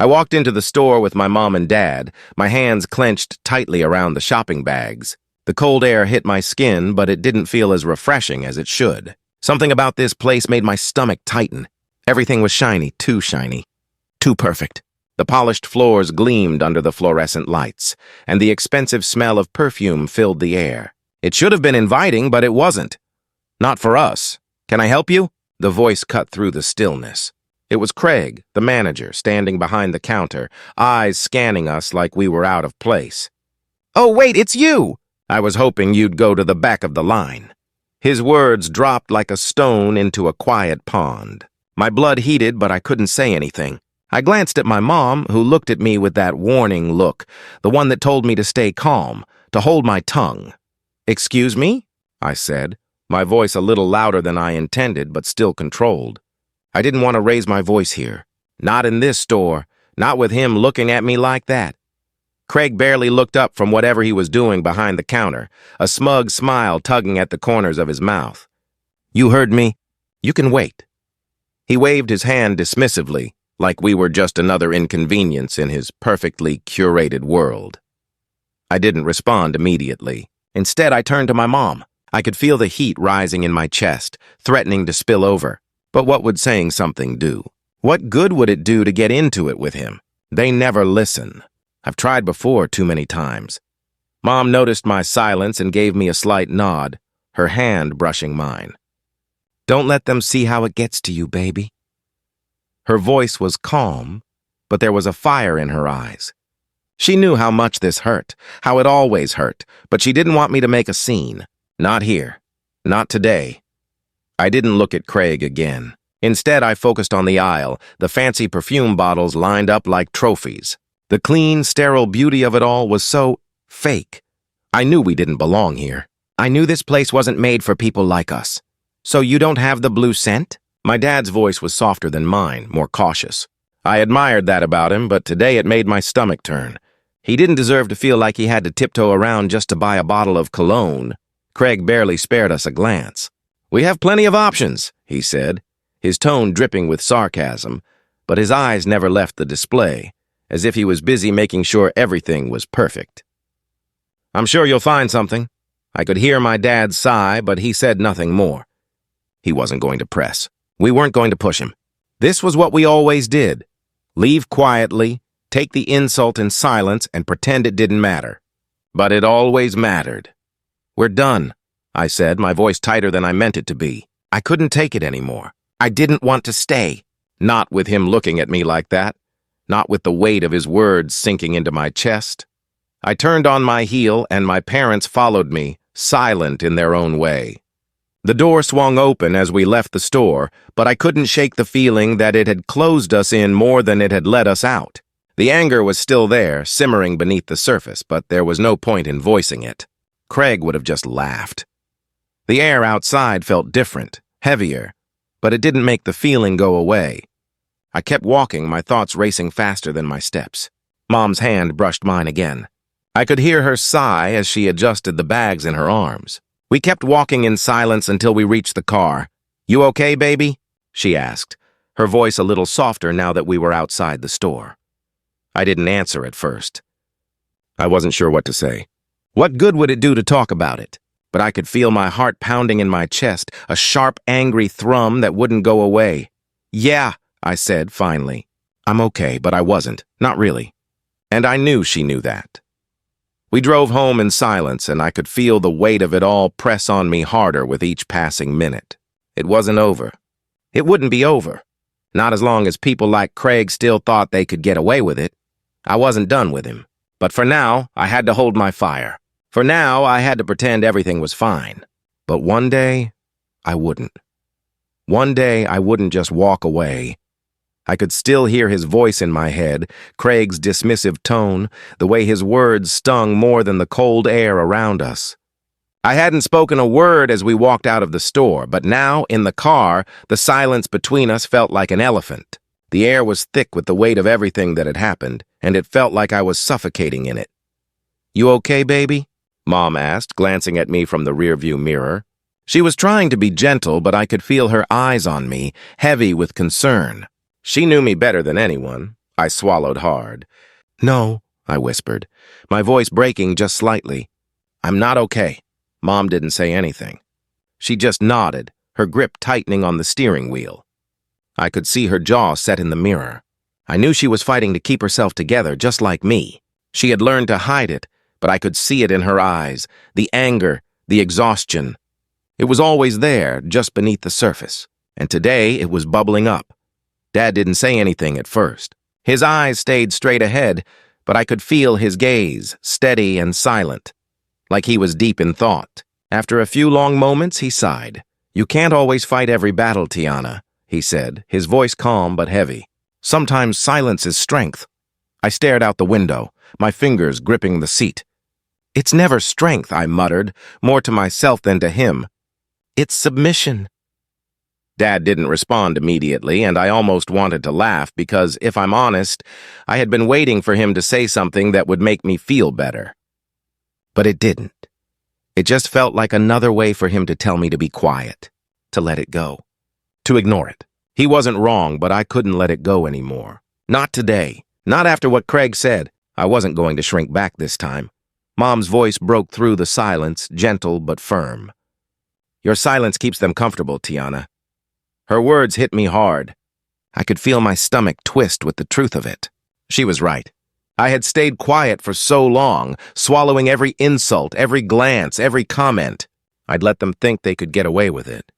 I walked into the store with my mom and dad, my hands clenched tightly around the shopping bags. The cold air hit my skin, but it didn't feel as refreshing as it should. Something about this place made my stomach tighten. Everything was shiny, too perfect. The polished floors gleamed under the fluorescent lights, and the expensive smell of perfume filled the air. It should have been inviting, but it wasn't. Not for us. Can I help you? The voice cut through the stillness. It was Craig, the manager, standing behind the counter, eyes scanning us like we were out of place. "Oh, wait, it's you!" I was hoping you'd go to the back of the line. His words dropped like a stone into a quiet pond. My blood heated, but I couldn't say anything. I glanced at my mom, who looked at me with that warning look, the one that told me to stay calm, to hold my tongue. "Excuse me?" I said, my voice a little louder than I intended, but still controlled. I didn't want to raise my voice here. Not in this store, not with him looking at me like that. Craig barely looked up from whatever he was doing behind the counter, a smug smile tugging at the corners of his mouth. "You heard me. You can wait." He waved his hand dismissively, like we were just another inconvenience in his perfectly curated world. I didn't respond immediately. Instead, I turned to my mom. I could feel the heat rising in my chest, threatening to spill over. But what would saying something do? What good would it do to get into it with him? They never listen. I've tried before too many times. Mom noticed my silence and gave me a slight nod, her hand brushing mine. "Don't let them see how it gets to you, baby." Her voice was calm, but there was a fire in her eyes. She knew how much this hurt, how it always hurt, but she didn't want me to make a scene. Not here. Not today. I didn't look at Craig again. Instead, I focused on the aisle, the fancy perfume bottles lined up like trophies. The clean, sterile beauty of it all was so fake. I knew we didn't belong here. I knew this place wasn't made for people like us. "So you don't have the blue scent?" My dad's voice was softer than mine, more cautious. I admired that about him, but today it made my stomach turn. He didn't deserve to feel like he had to tiptoe around just to buy a bottle of cologne. Craig barely spared us a glance. "We have plenty of options," he said, his tone dripping with sarcasm, but his eyes never left the display, as if he was busy making sure everything was perfect. "I'm sure you'll find something." I could hear my dad sigh, but he said nothing more. He wasn't going to press. We weren't going to push him. This was what we always did. Leave quietly, take the insult in silence, and pretend it didn't matter. But it always mattered. "We're done," I said, my voice tighter than I meant it to be. I couldn't take it anymore. I didn't want to stay. Not with him looking at me like that. Not with the weight of his words sinking into my chest. I turned on my heel, and my parents followed me, silent in their own way. The door swung open as we left the store, but I couldn't shake the feeling that it had closed us in more than it had let us out. The anger was still there, simmering beneath the surface, but there was no point in voicing it. Craig would have just laughed. The air outside felt different, heavier, but it didn't make the feeling go away. I kept walking, my thoughts racing faster than my steps. Mom's hand brushed mine again. I could hear her sigh as she adjusted the bags in her arms. We kept walking in silence until we reached the car. "You okay, baby?" she asked, her voice a little softer now that we were outside the store. I didn't answer at first. I wasn't sure what to say. What good would it do to talk about it? But I could feel my heart pounding in my chest, a sharp, angry thrum that wouldn't go away. "Yeah," I said, finally. "I'm okay," but I wasn't. Not really. And I knew she knew that. We drove home in silence, and I could feel the weight of it all press on me harder with each passing minute. It wasn't over. It wouldn't be over. Not as long as people like Craig still thought they could get away with it. I wasn't done with him. But for now, I had to hold my fire. For now, I had to pretend everything was fine. But one day, I wouldn't. One day, I wouldn't just walk away. I could still hear his voice in my head, Craig's dismissive tone, the way his words stung more than the cold air around us. I hadn't spoken a word as we walked out of the store, but now, in the car, the silence between us felt like an elephant. The air was thick with the weight of everything that had happened, and it felt like I was suffocating in it. "You okay, baby?" Mom asked, glancing at me from the rearview mirror. She was trying to be gentle, but I could feel her eyes on me, heavy with concern. She knew me better than anyone. I swallowed hard. No, I whispered, my voice breaking just slightly. I'm not okay. Mom didn't say anything. She just nodded, her grip tightening on the steering wheel. I could see her jaw set in the mirror. I knew she was fighting to keep herself together, just like me. She had learned to hide it, but I could see it in her eyes, the anger, the exhaustion. It was always there, just beneath the surface, and today it was bubbling up. Dad didn't say anything at first. His eyes stayed straight ahead, but I could feel his gaze, steady and silent, like he was deep in thought. After a few long moments, he sighed. You can't always fight every battle, Tiana, he said, his voice calm but heavy. Sometimes silence is strength. I stared out the window, my fingers gripping the seat. It's never strength, I muttered, more to myself than to him. It's submission. Dad didn't respond immediately, and I almost wanted to laugh because, if I'm honest, I had been waiting for him to say something that would make me feel better. But it didn't. It just felt like another way for him to tell me to be quiet, to let it go, to ignore it. He wasn't wrong, but I couldn't let it go anymore. Not today. Not after what Craig said. I wasn't going to shrink back this time. Mom's voice broke through the silence, gentle but firm. Your silence keeps them comfortable, Tiana. Her words hit me hard. I could feel my stomach twist with the truth of it. She was right. I had stayed quiet for so long, swallowing every insult, every glance, every comment. I'd let them think they could get away with it.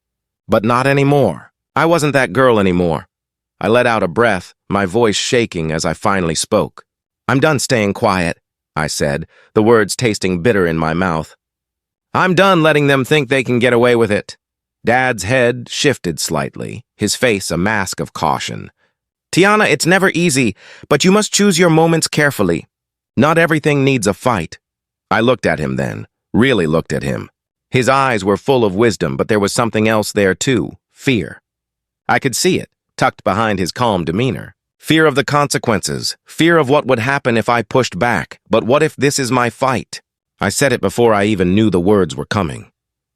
But not anymore. I wasn't that girl anymore. I let out a breath, my voice shaking as I finally spoke. I'm done staying quiet, I said, the words tasting bitter in my mouth. I'm done letting them think they can get away with it. Dad's head shifted slightly, his face a mask of caution. Tiana, it's never easy, but you must choose your moments carefully. Not everything needs a fight. I looked at him then, really looked at him. His eyes were full of wisdom, but there was something else there too, fear. I could see it, tucked behind his calm demeanor. Fear of the consequences, fear of what would happen if I pushed back. But what if this is my fight? I said it before I even knew the words were coming.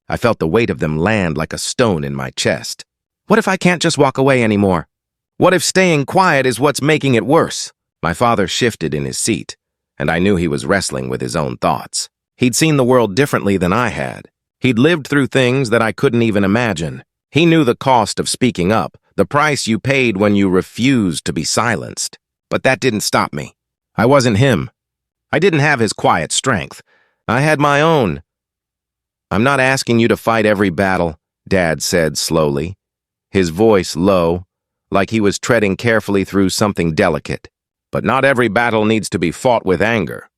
I felt the weight of them land like a stone in my chest. What if I can't just walk away anymore? What if staying quiet is what's making it worse? My father shifted in his seat, and I knew he was wrestling with his own thoughts. He'd seen the world differently than I had. He'd lived through things that I couldn't even imagine. He knew the cost of speaking up, the price you paid when you refused to be silenced. But that didn't stop me. I wasn't him. I didn't have his quiet strength. I had my own. I'm not asking you to fight every battle, Dad said slowly, his voice low, like he was treading carefully through something delicate. But not every battle needs to be fought with anger.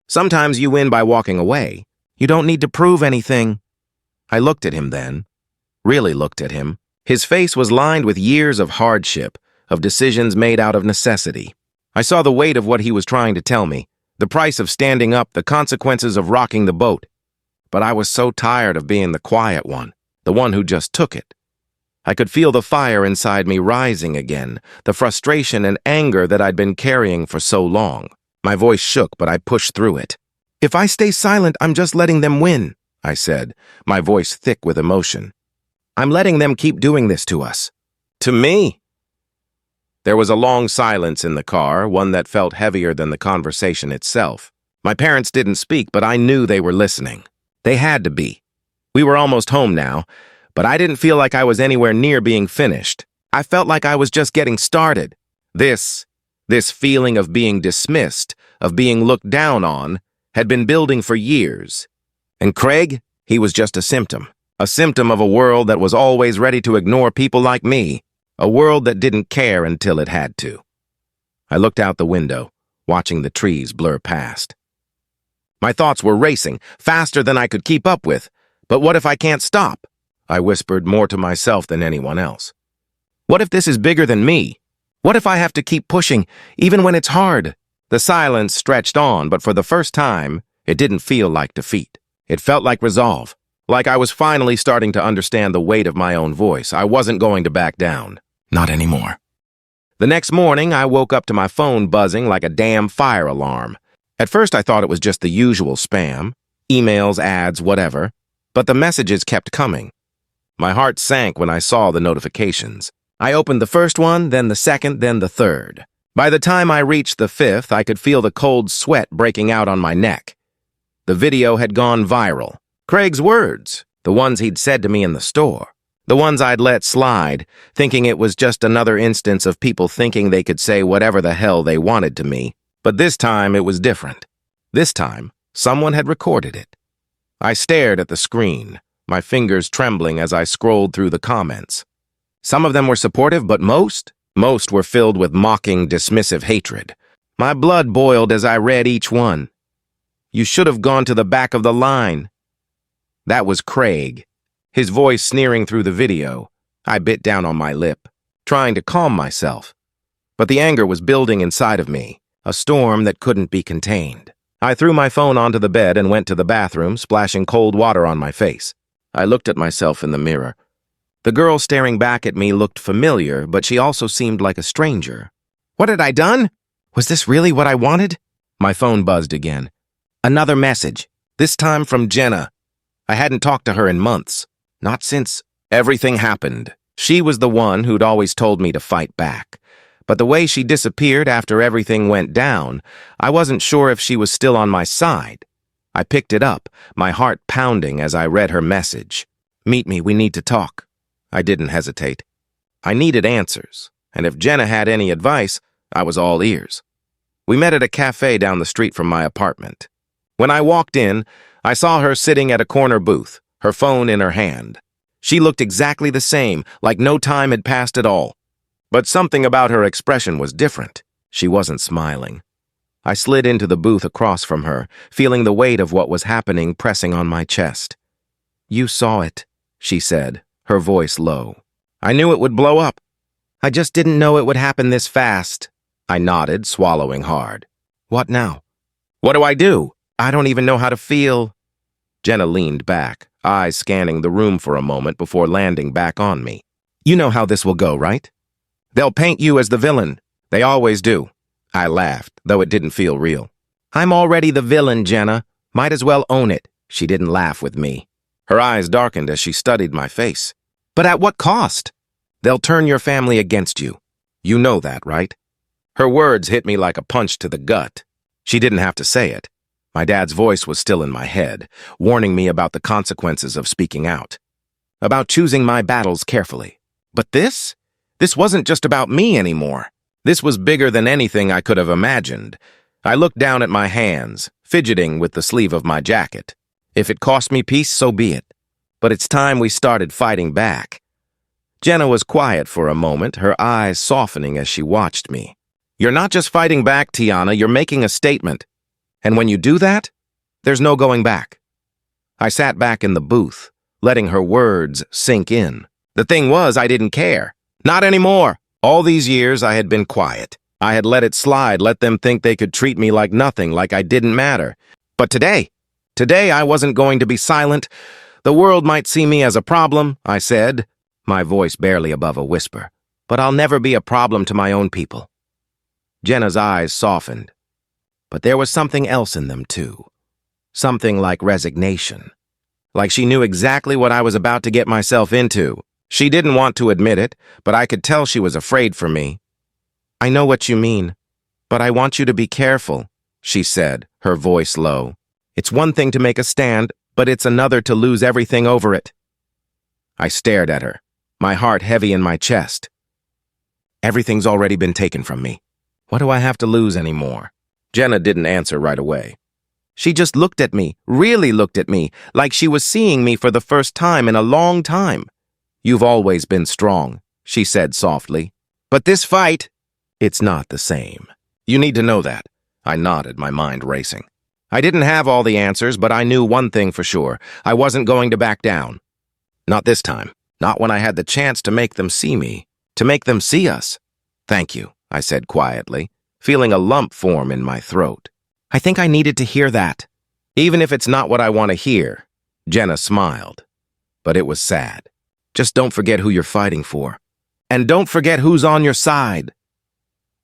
Sometimes you win by walking away. You don't need to prove anything. I looked at him then, really looked at him. His face was lined with years of hardship, of decisions made out of necessity. I saw the weight of what he was trying to tell me, the price of standing up, the consequences of rocking the boat. But I was so tired of being the quiet one, the one who just took it. I could feel the fire inside me rising again, the frustration and anger that I'd been carrying for so long. My voice shook, but I pushed through it. If I stay silent, I'm just letting them win, I said, my voice thick with emotion. I'm letting them keep doing this to us. To me? There was a long silence in the car, one that felt heavier than the conversation itself. My parents didn't speak, but I knew they were listening. They had to be. We were almost home now, but I didn't feel like I was anywhere near being finished. I felt like I was just getting started. This feeling of being dismissed, of being looked down on, had been building for years. And Craig, he was just a symptom of a world that was always ready to ignore people like me, a world that didn't care until it had to. I looked out the window, watching the trees blur past. My thoughts were racing, faster than I could keep up with. But what if I can't stop? I whispered more to myself than anyone else. What if this is bigger than me? What if I have to keep pushing, even when it's hard? The silence stretched on, but for the first time, it didn't feel like defeat. It felt like resolve, like I was finally starting to understand the weight of my own voice. I wasn't going to back down. Not anymore. The next morning, I woke up to my phone buzzing like a damn fire alarm. At first, I thought it was just the usual spam, emails, ads, whatever, but the messages kept coming. My heart sank when I saw the notifications. I opened the first one, then the second, then the third. By the time I reached the fifth, I could feel the cold sweat breaking out on my neck. The video had gone viral. Craig's words, the ones he'd said to me in the store, the ones I'd let slide, thinking it was just another instance of people thinking they could say whatever the hell they wanted to me. But this time it was different. This time, someone had recorded it. I stared at the screen, my fingers trembling as I scrolled through the comments. Some of them were supportive, but most were filled with mocking, dismissive hatred. My blood boiled as I read each one. You should have gone to the back of the line. That was Craig, his voice sneering through the video. I bit down on my lip, trying to calm myself. But the anger was building inside of me, a storm that couldn't be contained. I threw my phone onto the bed and went to the bathroom, splashing cold water on my face. I looked at myself in the mirror. The girl staring back at me looked familiar, but she also seemed like a stranger. What had I done? Was this really what I wanted? My phone buzzed again. Another message, this time from Jenna. I hadn't talked to her in months. Not since everything happened. She was the one who'd always told me to fight back. But the way she disappeared after everything went down, I wasn't sure if she was still on my side. I picked it up, my heart pounding as I read her message. Meet me, we need to talk. I didn't hesitate. I needed answers, and if Jenna had any advice, I was all ears. We met at a cafe down the street from my apartment. When I walked in, I saw her sitting at a corner booth, her phone in her hand. She looked exactly the same, like no time had passed at all. But something about her expression was different. She wasn't smiling. I slid into the booth across from her, feeling the weight of what was happening pressing on my chest. You saw it, she said, her voice low. I knew it would blow up. I just didn't know it would happen this fast. I nodded, swallowing hard. What now? What do I do? I don't even know how to feel. Jenna leaned back, eyes scanning the room for a moment before landing back on me. You know how this will go, right? They'll paint you as the villain. They always do. I laughed, though it didn't feel real. I'm already the villain, Jenna. Might as well own it. She didn't laugh with me. Her eyes darkened as she studied my face. But at what cost? They'll turn your family against you. You know that, right? Her words hit me like a punch to the gut. She didn't have to say it. My dad's voice was still in my head, warning me about the consequences of speaking out. About choosing my battles carefully. But this wasn't just about me anymore. This was bigger than anything I could have imagined. I looked down at my hands, fidgeting with the sleeve of my jacket. If it cost me peace, so be it. But it's time we started fighting back. Jenna was quiet for a moment, her eyes softening as she watched me. You're not just fighting back, Tiana, you're making a statement. And when you do that, there's no going back. I sat back in the booth, letting her words sink in. The thing was, I didn't care. Not anymore. All these years, I had been quiet. I had let it slide, let them think they could treat me like nothing, like I didn't matter. But today I wasn't going to be silent. The world might see me as a problem, I said, my voice barely above a whisper. But I'll never be a problem to my own people. Jenna's eyes softened. But there was something else in them, too. Something like resignation. Like she knew exactly what I was about to get myself into. She didn't want to admit it, but I could tell she was afraid for me. I know what you mean, but I want you to be careful, she said, her voice low. It's one thing to make a stand, but it's another to lose everything over it. I stared at her, my heart heavy in my chest. Everything's already been taken from me. What do I have to lose anymore? Jenna didn't answer right away. She just looked at me, really looked at me, like she was seeing me for the first time in a long time. You've always been strong, she said softly. But this fight, it's not the same. You need to know that. I nodded, my mind racing. I didn't have all the answers, but I knew one thing for sure. I wasn't going to back down. Not this time. Not when I had the chance to make them see me, to make them see us. Thank you, I said quietly, feeling a lump form in my throat. I think I needed to hear that. Even if it's not what I want to hear. Jenna smiled. But it was sad. Just don't forget who you're fighting for. And don't forget who's on your side.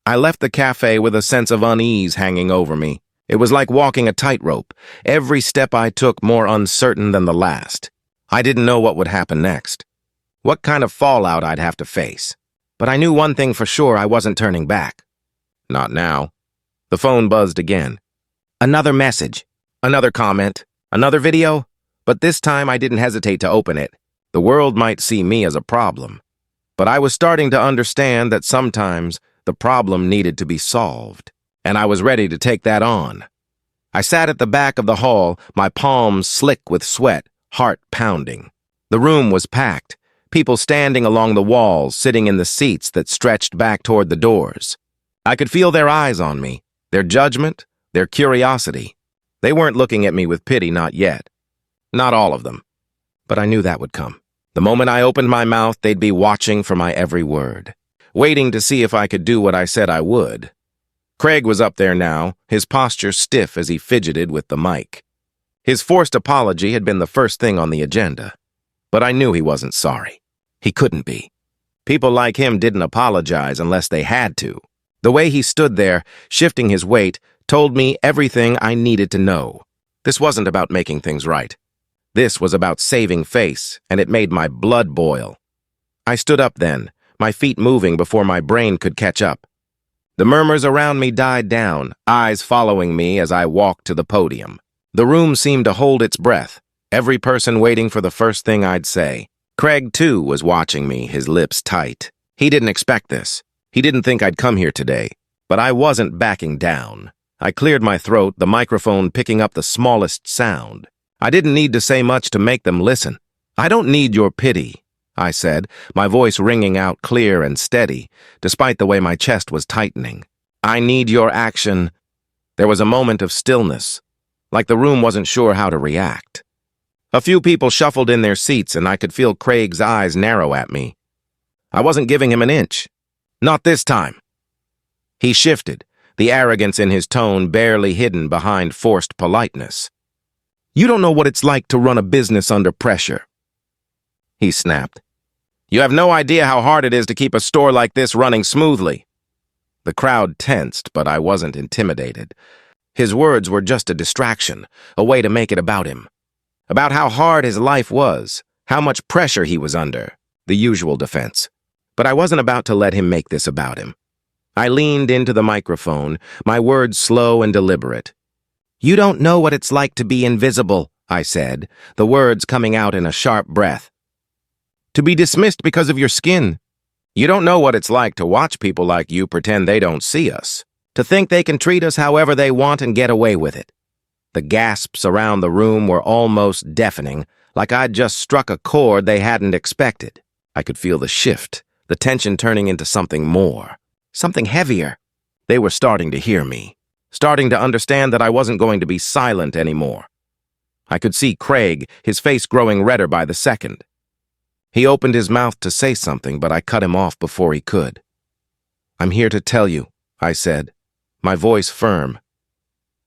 I left the cafe with a sense of unease hanging over me. It was like walking a tightrope, every step I took more uncertain than the last. I didn't know what would happen next, what kind of fallout I'd have to face. But I knew one thing for sure, I wasn't turning back. Not now. The phone buzzed again. Another message. Another comment. Another video. But this time I didn't hesitate to open it. The world might see me as a problem. But I was starting to understand that sometimes the problem needed to be solved. And I was ready to take that on. I sat at the back of the hall, my palms slick with sweat, heart pounding. The room was packed, people standing along the walls, sitting in the seats that stretched back toward the doors. I could feel their eyes on me, their judgment, their curiosity. They weren't looking at me with pity, not yet. Not all of them. But I knew that would come. The moment I opened my mouth, they'd be watching for my every word, waiting to see if I could do what I said I would. Craig was up there now, his posture stiff as he fidgeted with the mic. His forced apology had been the first thing on the agenda. But I knew he wasn't sorry. He couldn't be. People like him didn't apologize unless they had to. The way he stood there, shifting his weight, told me everything I needed to know. This wasn't about making things right. This was about saving face, and it made my blood boil. I stood up then, my feet moving before my brain could catch up. The murmurs around me died down, eyes following me as I walked to the podium. The room seemed to hold its breath, every person waiting for the first thing I'd say. Craig, too, was watching me, his lips tight. He didn't expect this. He didn't think I'd come here today. But I wasn't backing down. I cleared my throat, the microphone picking up the smallest sound. I didn't need to say much to make them listen. I don't need your pity, I said, my voice ringing out clear and steady, despite the way my chest was tightening. I need your action. There was a moment of stillness, like the room wasn't sure how to react. A few people shuffled in their seats, and I could feel Craig's eyes narrow at me. I wasn't giving him an inch. Not this time. He shifted, the arrogance in his tone barely hidden behind forced politeness. You don't know what it's like to run a business under pressure, he snapped. You have no idea how hard it is to keep a store like this running smoothly. The crowd tensed, but I wasn't intimidated. His words were just a distraction, a way to make it about him. About how hard his life was, how much pressure he was under, the usual defense. But I wasn't about to let him make this about him. I leaned into the microphone, my words slow and deliberate. You don't know what it's like to be invisible, I said, the words coming out in a sharp breath. To be dismissed because of your skin. You don't know what it's like to watch people like you pretend they don't see us, to think they can treat us however they want and get away with it. The gasps around the room were almost deafening, like I'd just struck a chord they hadn't expected. I could feel the shift, the tension turning into something more, something heavier. They were starting to hear me, starting to understand that I wasn't going to be silent anymore. I could see Craig, his face growing redder by the second. He opened his mouth to say something, but I cut him off before he could. I'm here to tell you, I said, my voice firm.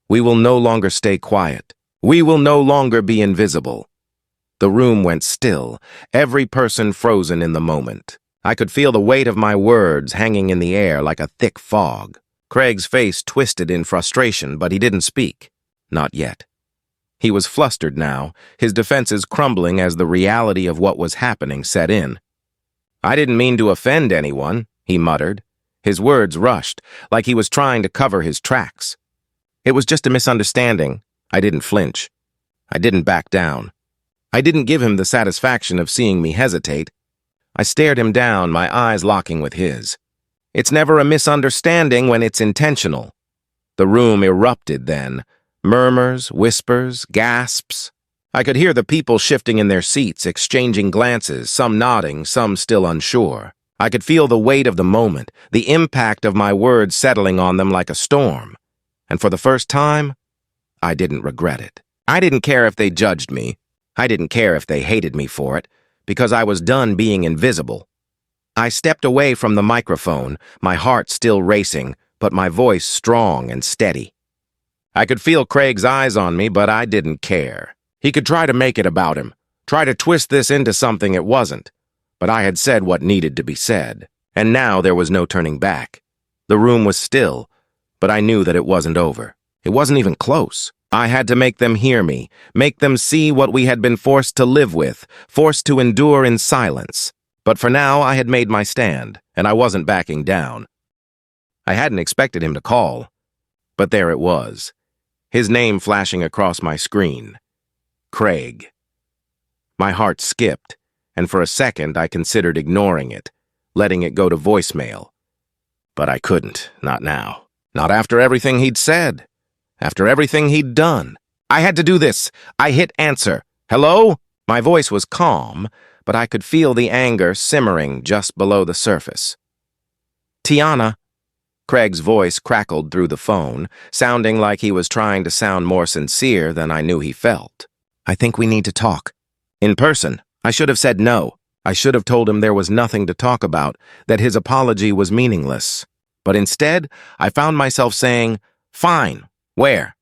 We will no longer stay quiet. We will no longer be invisible. The room went still, every person frozen in the moment. I could feel the weight of my words hanging in the air like a thick fog. Craig's face twisted in frustration, but he didn't speak. Not yet. He was flustered now, his defenses crumbling as the reality of what was happening set in. I didn't mean to offend anyone, he muttered. His words rushed, like he was trying to cover his tracks. It was just a misunderstanding. I didn't flinch. I didn't back down. I didn't give him the satisfaction of seeing me hesitate. I stared him down, my eyes locking with his. It's never a misunderstanding when it's intentional. The room erupted then. Murmurs, whispers, gasps. I could hear the people shifting in their seats, exchanging glances, some nodding, some still unsure. I could feel the weight of the moment, the impact of my words settling on them like a storm. And for the first time, I didn't regret it. I didn't care if they judged me. I didn't care if they hated me for it, because I was done being invisible. I stepped away from the microphone, my heart still racing, but my voice strong and steady. I could feel Craig's eyes on me, but I didn't care. He could try to make it about him, try to twist this into something it wasn't. But I had said what needed to be said, and now there was no turning back. The room was still, but I knew that it wasn't over. It wasn't even close. I had to make them hear me, make them see what we had been forced to live with, forced to endure in silence. But for now, I had made my stand, and I wasn't backing down. I hadn't expected him to call, but there it was, his name flashing across my screen. Craig. My heart skipped, and for a second I considered ignoring it, letting it go to voicemail. But I couldn't, not now. Not after everything he'd said. After everything he'd done. I had to do this. I hit answer. Hello? My voice was calm, but I could feel the anger simmering just below the surface. Tiana. Craig's voice crackled through the phone, sounding like he was trying to sound more sincere than I knew he felt. I think we need to talk. In person. I should have said no. I should have told him there was nothing to talk about, that his apology was meaningless. But instead, I found myself saying, fine, where?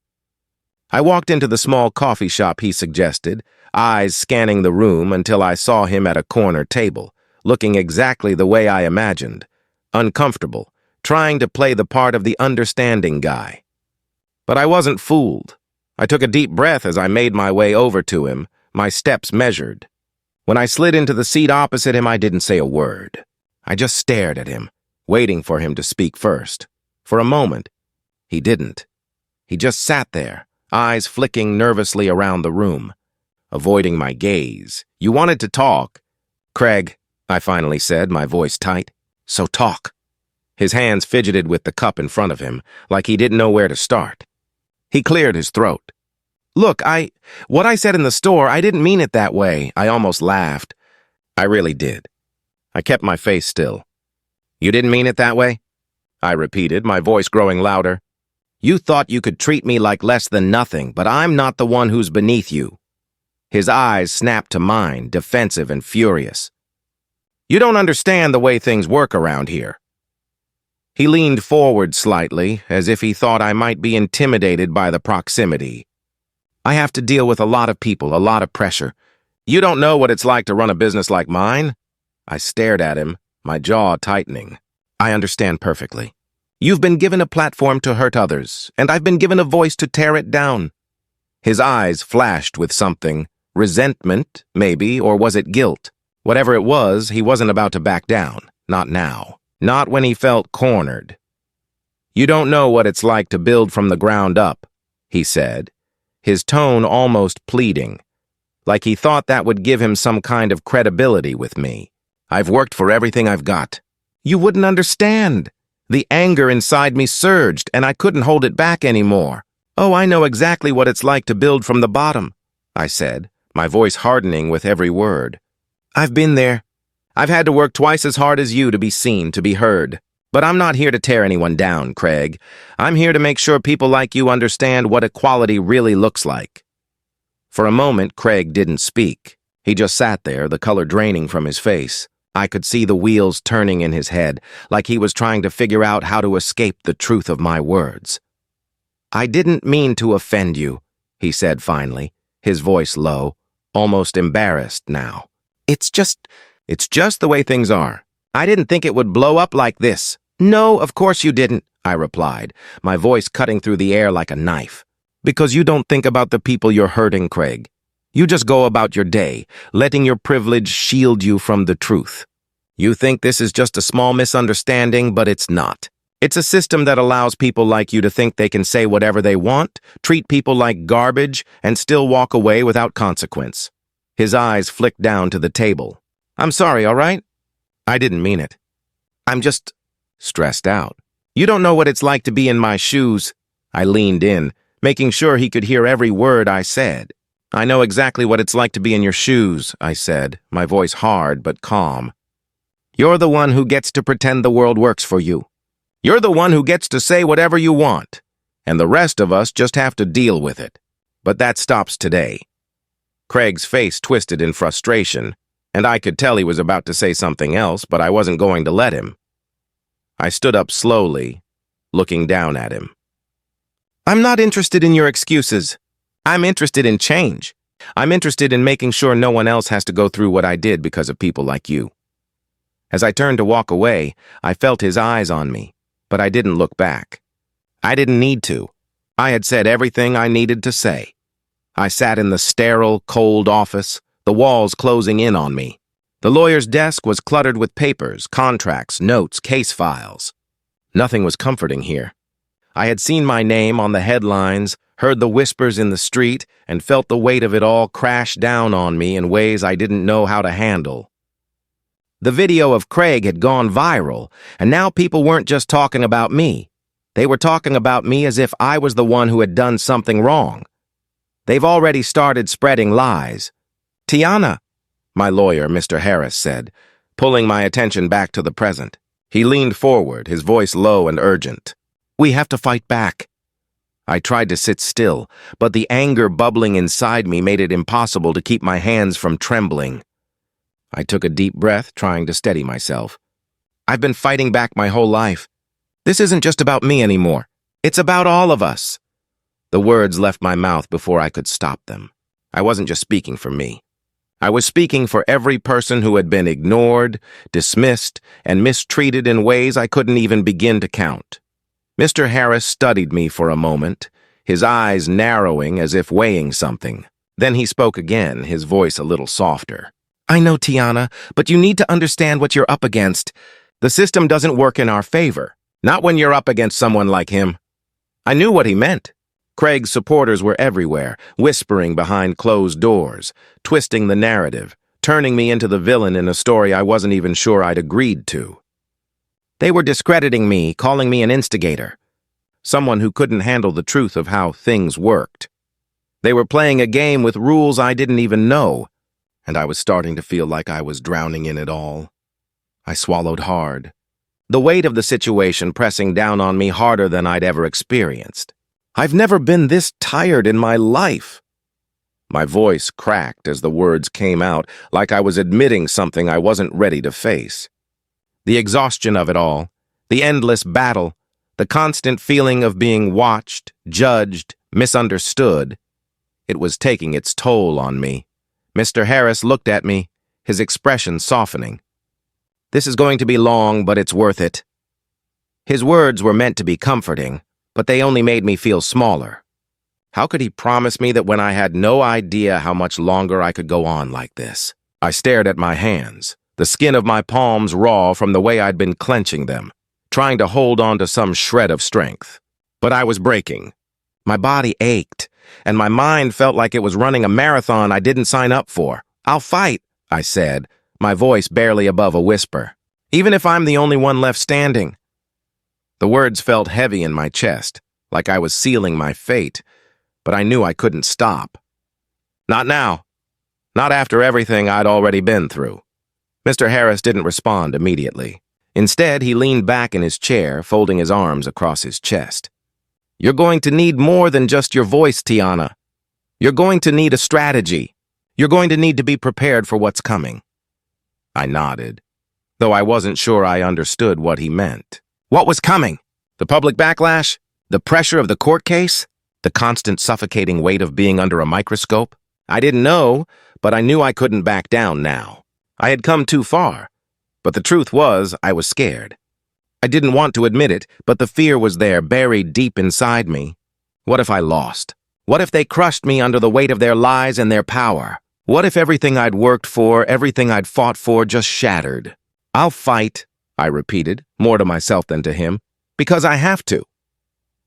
I walked into the small coffee shop he suggested, eyes scanning the room until I saw him at a corner table, looking exactly the way I imagined, uncomfortable, trying to play the part of the understanding guy. But I wasn't fooled. I took a deep breath as I made my way over to him, my steps measured. When I slid into the seat opposite him, I didn't say a word. I just stared at him, waiting for him to speak first. For a moment, he didn't. He just sat there, eyes flicking nervously around the room, avoiding my gaze. You wanted to talk. Craig, I finally said, my voice tight. So talk. His hands fidgeted with the cup in front of him, like he didn't know where to start. He cleared his throat. Look, what I said in the store, I didn't mean it that way. I almost laughed. I really did. I kept my face still. You didn't mean it that way? I repeated, my voice growing louder. You thought you could treat me like less than nothing, but I'm not the one who's beneath you. His eyes snapped to mine, defensive and furious. You don't understand the way things work around here. He leaned forward slightly, as if he thought I might be intimidated by the proximity. I have to deal with a lot of people, a lot of pressure. You don't know what it's like to run a business like mine? I stared at him, my jaw tightening. I understand perfectly. You've been given a platform to hurt others, and I've been given a voice to tear it down. His eyes flashed with something. Resentment, maybe, or was it guilt? Whatever it was, he wasn't about to back down. Not now. Not when he felt cornered. You don't know what it's like to build from the ground up, he said, his tone almost pleading, like he thought that would give him some kind of credibility with me. I've worked for everything I've got. You wouldn't understand. The anger inside me surged, and I couldn't hold it back anymore. Oh, I know exactly what it's like to build from the bottom, I said, my voice hardening with every word. I've been there. I've had to work twice as hard as you to be seen, to be heard. But I'm not here to tear anyone down, Craig. I'm here to make sure people like you understand what equality really looks like. For a moment, Craig didn't speak. He just sat there, the color draining from his face. I could see the wheels turning in his head, like he was trying to figure out how to escape the truth of my words. I didn't mean to offend you, he said finally, his voice low, almost embarrassed now. It's just the way things are. I didn't think it would blow up like this. No, of course you didn't, I replied, my voice cutting through the air like a knife. Because you don't think about the people you're hurting, Craig. You just go about your day, letting your privilege shield you from the truth. You think this is just a small misunderstanding, but it's not. It's a system that allows people like you to think they can say whatever they want, treat people like garbage, and still walk away without consequence. His eyes flicked down to the table. I'm sorry, all right? I didn't mean it. I'm just stressed out. You don't know what it's like to be in my shoes. I leaned in, making sure he could hear every word I said. I know exactly what it's like to be in your shoes, I said, my voice hard but calm. You're the one who gets to pretend the world works for you. You're the one who gets to say whatever you want, and the rest of us just have to deal with it. But that stops today. Craig's face twisted in frustration, and I could tell he was about to say something else, but I wasn't going to let him. I stood up slowly, looking down at him. I'm not interested in your excuses. I'm interested in change. I'm interested in making sure no one else has to go through what I did because of people like you. As I turned to walk away, I felt his eyes on me, but I didn't look back. I didn't need to. I had said everything I needed to say. I sat in the sterile, cold office, the walls closing in on me. The lawyer's desk was cluttered with papers, contracts, notes, case files. Nothing was comforting here. I had seen my name on the headlines, heard the whispers in the street, and felt the weight of it all crash down on me in ways I didn't know how to handle. The video of Craig had gone viral, and now people weren't just talking about me. They were talking about me as if I was the one who had done something wrong. They've already started spreading lies. "Tiana," my lawyer, Mr. Harris, said, pulling my attention back to the present. He leaned forward, his voice low and urgent. "We have to fight back." I tried to sit still, but the anger bubbling inside me made it impossible to keep my hands from trembling. I took a deep breath, trying to steady myself. "I've been fighting back my whole life. This isn't just about me anymore. It's about all of us." The words left my mouth before I could stop them. I wasn't just speaking for me. I was speaking for every person who had been ignored, dismissed, and mistreated in ways I couldn't even begin to count. Mr. Harris studied me for a moment, his eyes narrowing as if weighing something. Then he spoke again, his voice a little softer. "I know, Tiana, but you need to understand what you're up against. The system doesn't work in our favor, not when you're up against someone like him." I knew what he meant. Craig's supporters were everywhere, whispering behind closed doors, twisting the narrative, turning me into the villain in a story I wasn't even sure I'd agreed to. They were discrediting me, calling me an instigator, someone who couldn't handle the truth of how things worked. They were playing a game with rules I didn't even know, and I was starting to feel like I was drowning in it all. I swallowed hard, the weight of the situation pressing down on me harder than I'd ever experienced. I've never been this tired in my life. My voice cracked as the words came out, like I was admitting something I wasn't ready to face. The exhaustion of it all, the endless battle, the constant feeling of being watched, judged, misunderstood. It was taking its toll on me. Mr. Harris looked at me, his expression softening. "This is going to be long, but it's worth it." His words were meant to be comforting, but they only made me feel smaller. How could he promise me that when I had no idea how much longer I could go on like this? I stared at my hands, the skin of my palms raw from the way I'd been clenching them, trying to hold on to some shred of strength. But I was breaking. My body ached, and my mind felt like it was running a marathon I didn't sign up for. "I'll fight," I said, my voice barely above a whisper, "even if I'm the only one left standing." The words felt heavy in my chest, like I was sealing my fate, but I knew I couldn't stop. Not now. Not after everything I'd already been through. Mr. Harris didn't respond immediately. Instead, he leaned back in his chair, folding his arms across his chest. "You're going to need more than just your voice, Tiana. You're going to need a strategy. You're going to need to be prepared for what's coming." I nodded, though I wasn't sure I understood what he meant. What was coming? The public backlash? The pressure of the court case? The constant suffocating weight of being under a microscope? I didn't know, but I knew I couldn't back down now. I had come too far, but the truth was I was scared. I didn't want to admit it, but the fear was there, buried deep inside me. What if I lost? What if they crushed me under the weight of their lies and their power? What if everything I'd worked for, everything I'd fought for, just shattered? "I'll fight," I repeated, more to myself than to him, "because I have to."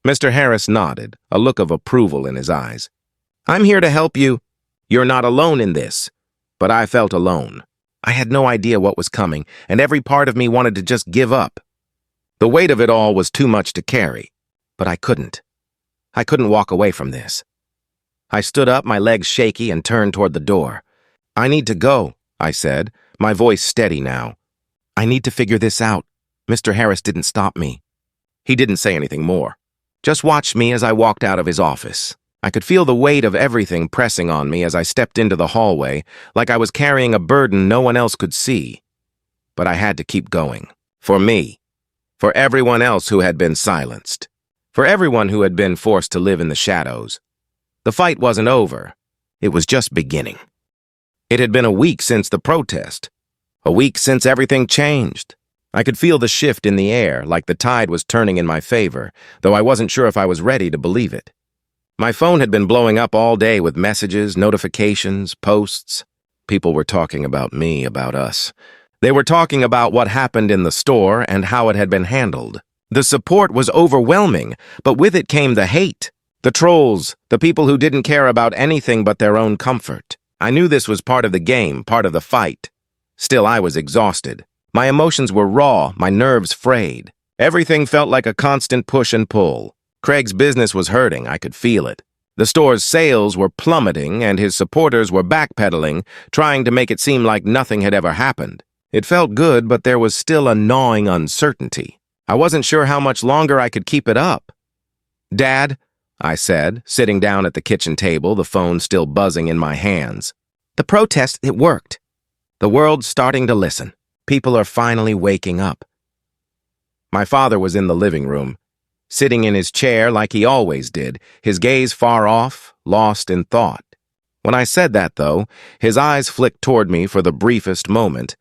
Mr. Harris nodded, a look of approval in his eyes. "I'm here to help you. You're not alone in this." But I felt alone. I had no idea what was coming, and every part of me wanted to just give up. The weight of it all was too much to carry, but I couldn't. I couldn't walk away from this. I stood up, my legs shaky, and turned toward the door. "I need to go," I said, my voice steady now. "I need to figure this out." Mr. Harris didn't stop me. He didn't say anything more. Just watched me as I walked out of his office. I could feel the weight of everything pressing on me as I stepped into the hallway, like I was carrying a burden no one else could see. But I had to keep going. For me. For everyone else who had been silenced. For everyone who had been forced to live in the shadows. The fight wasn't over. It was just beginning. It had been a week since the protest. A week since everything changed. I could feel the shift in the air, like the tide was turning in my favor, though I wasn't sure if I was ready to believe it. My phone had been blowing up all day with messages, notifications, posts. People were talking about me, about us. They were talking about what happened in the store and how it had been handled. The support was overwhelming, but with it came the hate. The trolls, the people who didn't care about anything but their own comfort. I knew this was part of the game, part of the fight. Still, I was exhausted. My emotions were raw, my nerves frayed. Everything felt like a constant push and pull. Craig's business was hurting, I could feel it. The store's sales were plummeting, and his supporters were backpedaling, trying to make it seem like nothing had ever happened. It felt good, but there was still a gnawing uncertainty. I wasn't sure how much longer I could keep it up. "Dad," I said, sitting down at the kitchen table, the phone still buzzing in my hands. "The protest, it worked. The world's starting to listen. People are finally waking up." My father was in the living room, sitting in his chair like he always did, his gaze far off, lost in thought. When I said that, though, his eyes flicked toward me for the briefest moment.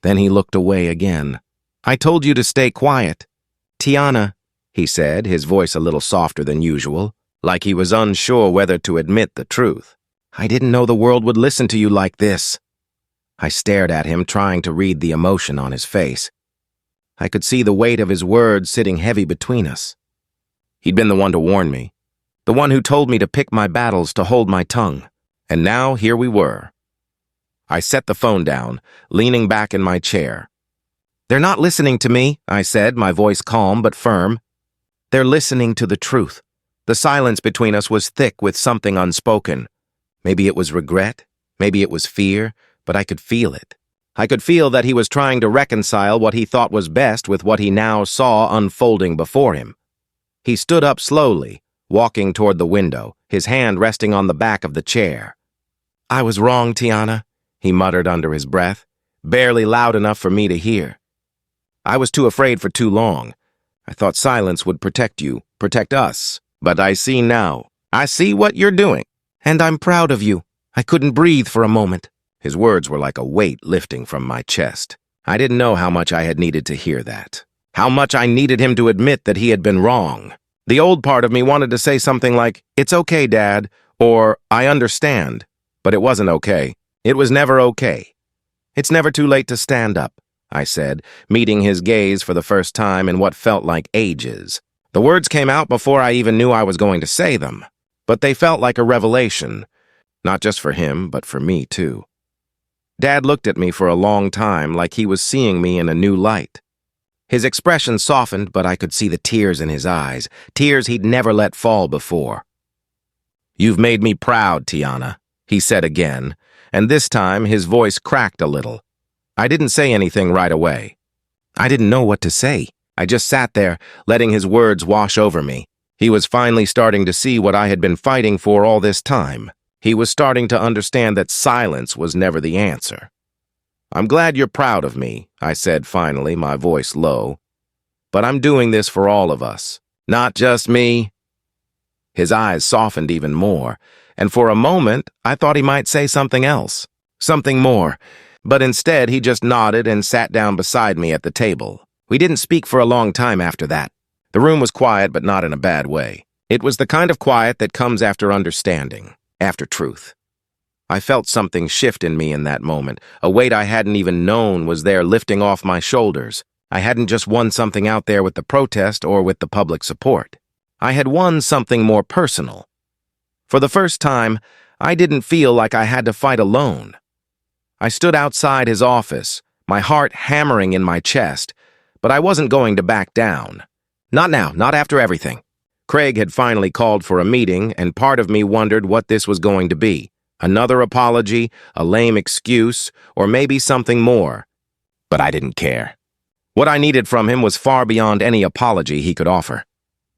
Then he looked away again. "I told you to stay quiet." "Tiana," he said, his voice a little softer than usual, like he was unsure whether to admit the truth. "I didn't know the world would listen to you like this." I stared at him, trying to read the emotion on his face. I could see the weight of his words sitting heavy between us. He'd been the one to warn me, the one who told me to pick my battles, to hold my tongue. And now here we were. I set the phone down, leaning back in my chair. "They're not listening to me," I said, my voice calm but firm. "They're listening to the truth." The silence between us was thick with something unspoken. Maybe it was regret, maybe it was fear, but I could feel it. I could feel that he was trying to reconcile what he thought was best with what he now saw unfolding before him. He stood up slowly, walking toward the window, his hand resting on the back of the chair. "I was wrong, Tiana," he muttered under his breath, barely loud enough for me to hear. "I was too afraid for too long. I thought silence would protect you, protect us. But I see now. I see what you're doing. And I'm proud of you. I couldn't breathe for a moment." His words were like a weight lifting from my chest. I didn't know how much I had needed to hear that. How much I needed him to admit that he had been wrong. The old part of me wanted to say something like, "It's okay, Dad," or "I understand." But it wasn't okay. It was never okay. "It's never too late to stand up," I said, meeting his gaze for the first time in what felt like ages. The words came out before I even knew I was going to say them. But they felt like a revelation. Not just for him, but for me, too. Dad looked at me for a long time, like he was seeing me in a new light. His expression softened, but I could see the tears in his eyes, tears he'd never let fall before. "You've made me proud, Tiana," he said again, and this time his voice cracked a little. I didn't say anything right away. I didn't know what to say. I just sat there, letting his words wash over me. He was finally starting to see what I had been fighting for all this time. He was starting to understand that silence was never the answer. "I'm glad you're proud of me," I said finally, my voice low. "But I'm doing this for all of us, not just me." His eyes softened even more, and for a moment I thought he might say something else, something more. But instead he just nodded and sat down beside me at the table. We didn't speak for a long time after that. The room was quiet, but not in a bad way. It was the kind of quiet that comes after understanding, after truth. I felt something shift in me in that moment, a weight I hadn't even known was there lifting off my shoulders. I hadn't just won something out there with the protest or with the public support. I had won something more personal. For the first time, I didn't feel like I had to fight alone. I stood outside his office, my heart hammering in my chest, but I wasn't going to back down. Not now, not after everything. Craig had finally called for a meeting, and part of me wondered what this was going to be. Another apology, a lame excuse, or maybe something more. But I didn't care. What I needed from him was far beyond any apology he could offer.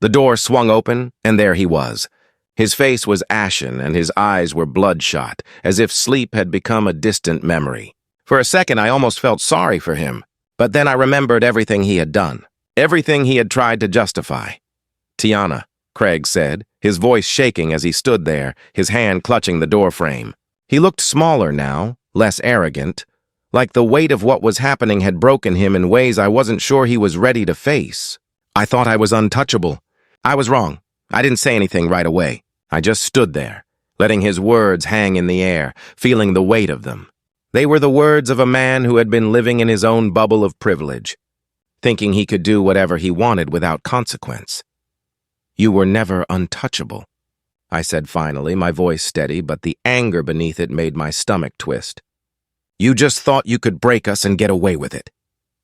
The door swung open, and there he was. His face was ashen, and his eyes were bloodshot, as if sleep had become a distant memory. For a second, I almost felt sorry for him. But then I remembered everything he had done, everything he had tried to justify. "Tiana," Craig said, his voice shaking as he stood there, his hand clutching the doorframe. He looked smaller now, less arrogant, like the weight of what was happening had broken him in ways I wasn't sure he was ready to face. I thought I was untouchable. I was wrong. I didn't say anything right away. I just stood there, letting his words hang in the air, feeling the weight of them. They were the words of a man who had been living in his own bubble of privilege. thinking he could do whatever he wanted without consequence. "You were never untouchable," I said finally, my voice steady, but the anger beneath it made my stomach twist. "You just thought you could break us and get away with it."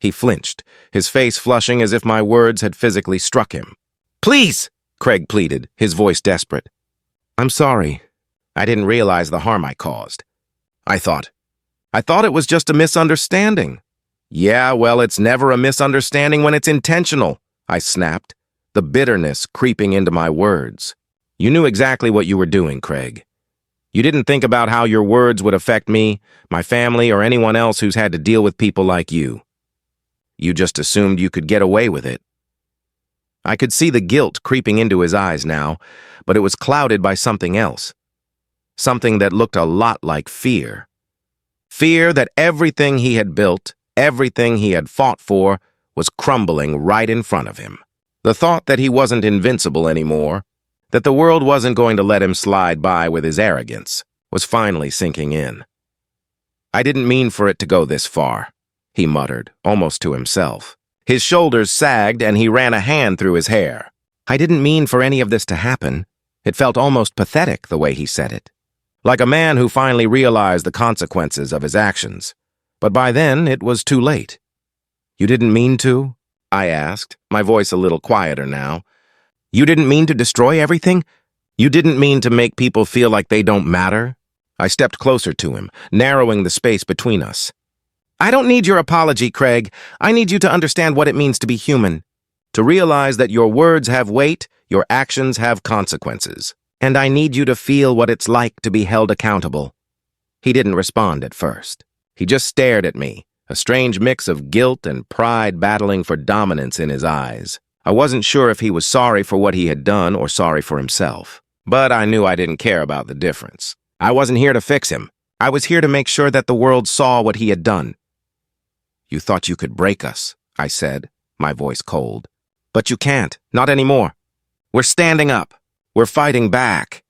He flinched, his face flushing as if my words had physically struck him. "Please!" Craig pleaded, his voice desperate. "I'm sorry. I didn't realize the harm I caused. I thought it was just a misunderstanding." "Yeah, well, it's never a misunderstanding when it's intentional," I snapped, the bitterness creeping into my words. "You knew exactly what you were doing, Craig. You didn't think about how your words would affect me, my family, or anyone else who's had to deal with people like you. You just assumed you could get away with it." I could see the guilt creeping into his eyes now, but it was clouded by something else. Something that looked a lot like fear. Fear that everything he had built, everything he had fought for, was crumbling right in front of him. The thought that he wasn't invincible anymore, that the world wasn't going to let him slide by with his arrogance, was finally sinking in. "I didn't mean for it to go this far," he muttered, almost to himself. His shoulders sagged and he ran a hand through his hair. "I didn't mean for any of this to happen." It felt almost pathetic the way he said it. Like a man who finally realized the consequences of his actions. But by then, it was too late. "You didn't mean to?" I asked, my voice a little quieter now. "You didn't mean to destroy everything? You didn't mean to make people feel like they don't matter?" I stepped closer to him, narrowing the space between us. "I don't need your apology, Craig. I need you to understand what it means to be human. To realize that your words have weight, your actions have consequences. And I need you to feel what it's like to be held accountable." He didn't respond at first. He just stared at me, a strange mix of guilt and pride battling for dominance in his eyes. I wasn't sure if he was sorry for what he had done or sorry for himself. But I knew I didn't care about the difference. I wasn't here to fix him. I was here to make sure that the world saw what he had done. "You thought you could break us," I said, my voice cold. "But you can't, not anymore. We're standing up. We're fighting back."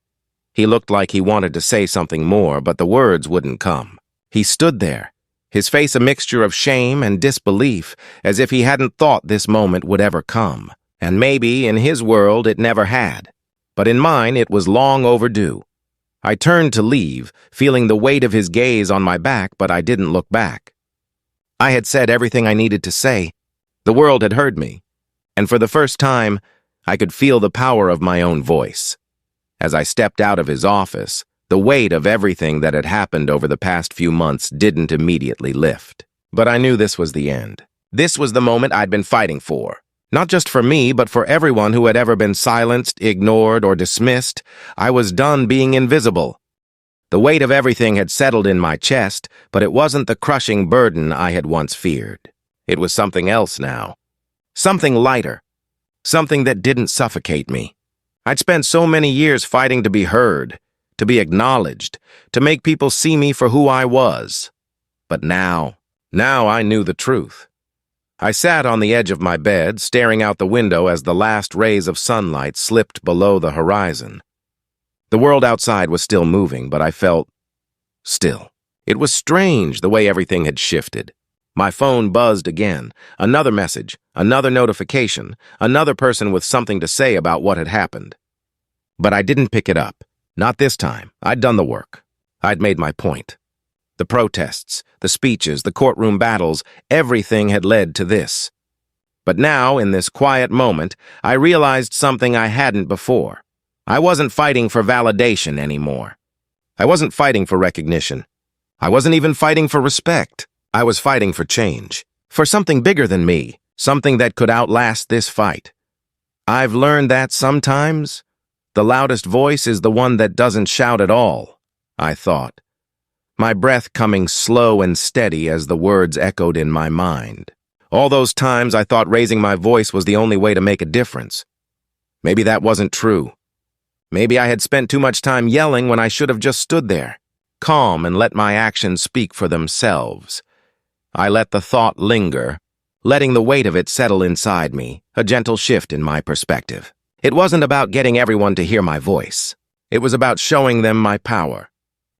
He looked like he wanted to say something more, but the words wouldn't come. He stood there, his face a mixture of shame and disbelief, as if he hadn't thought this moment would ever come. And maybe, in his world, it never had. But in mine, it was long overdue. I turned to leave, feeling the weight of his gaze on my back, but I didn't look back. I had said everything I needed to say. The world had heard me. And for the first time, I could feel the power of my own voice. As I stepped out of his office, the weight of everything that had happened over the past few months didn't immediately lift. But I knew this was the end. This was the moment I'd been fighting for. Not just for me, but for everyone who had ever been silenced, ignored, or dismissed. I was done being invisible. The weight of everything had settled in my chest, but it wasn't the crushing burden I had once feared. It was something else now. Something lighter. Something that didn't suffocate me. I'd spent so many years fighting to be heard, to be acknowledged, to make people see me for who I was. But now I knew the truth. I sat on the edge of my bed, staring out the window as the last rays of sunlight slipped below the horizon. The world outside was still moving, but I felt still. It was strange the way everything had shifted. My phone buzzed again. Another message, another notification, another person with something to say about what had happened. But I didn't pick it up. Not this time. I'd done the work. I'd made my point. The protests, the speeches, the courtroom battles, everything had led to this. But now, in this quiet moment, I realized something I hadn't before. I wasn't fighting for validation anymore. I wasn't fighting for recognition. I wasn't even fighting for respect. I was fighting for change, for something bigger than me, something that could outlast this fight. I've learned that sometimes the loudest voice is the one that doesn't shout at all, I thought, my breath coming slow and steady as the words echoed in my mind. All those times I thought raising my voice was the only way to make a difference. Maybe that wasn't true. Maybe I had spent too much time yelling when I should have just stood there, calm and let my actions speak for themselves. I let the thought linger, letting the weight of it settle inside me, a gentle shift in my perspective. It wasn't about getting everyone to hear my voice. It was about showing them my power,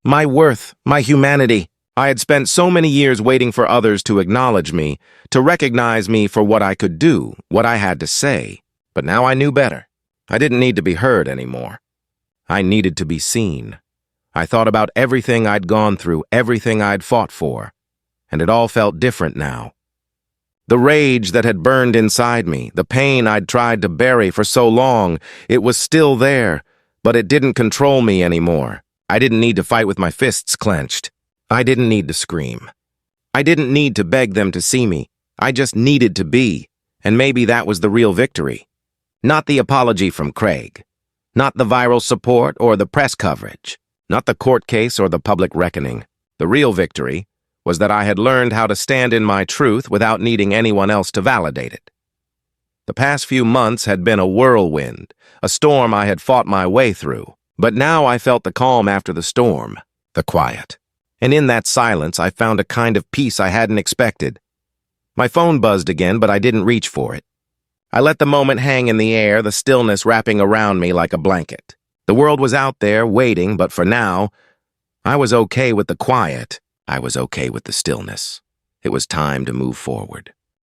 my worth, my humanity. I had spent so many years waiting for others to acknowledge me, to recognize me for what I could do, what I had to say. But now I knew better. I didn't need to be heard anymore. I needed to be seen. I thought about everything I'd gone through, everything I'd fought for, and it all felt different now. The rage that had burned inside me, the pain I'd tried to bury for so long, it was still there, but it didn't control me anymore. I didn't need to fight with my fists clenched. I didn't need to scream. I didn't need to beg them to see me. I just needed to be, and maybe that was the real victory. Not the apology from Craig. Not the viral support or the press coverage. Not the court case or the public reckoning. The real victory was that I had learned how to stand in my truth without needing anyone else to validate it. The past few months had been a whirlwind, a storm I had fought my way through. But now I felt the calm after the storm, the quiet. And in that silence, I found a kind of peace I hadn't expected. My phone buzzed again, but I didn't reach for it. I let the moment hang in the air, the stillness wrapping around me like a blanket. The world was out there, waiting, but for now, I was okay with the quiet. I was okay with the stillness. It was time to move forward.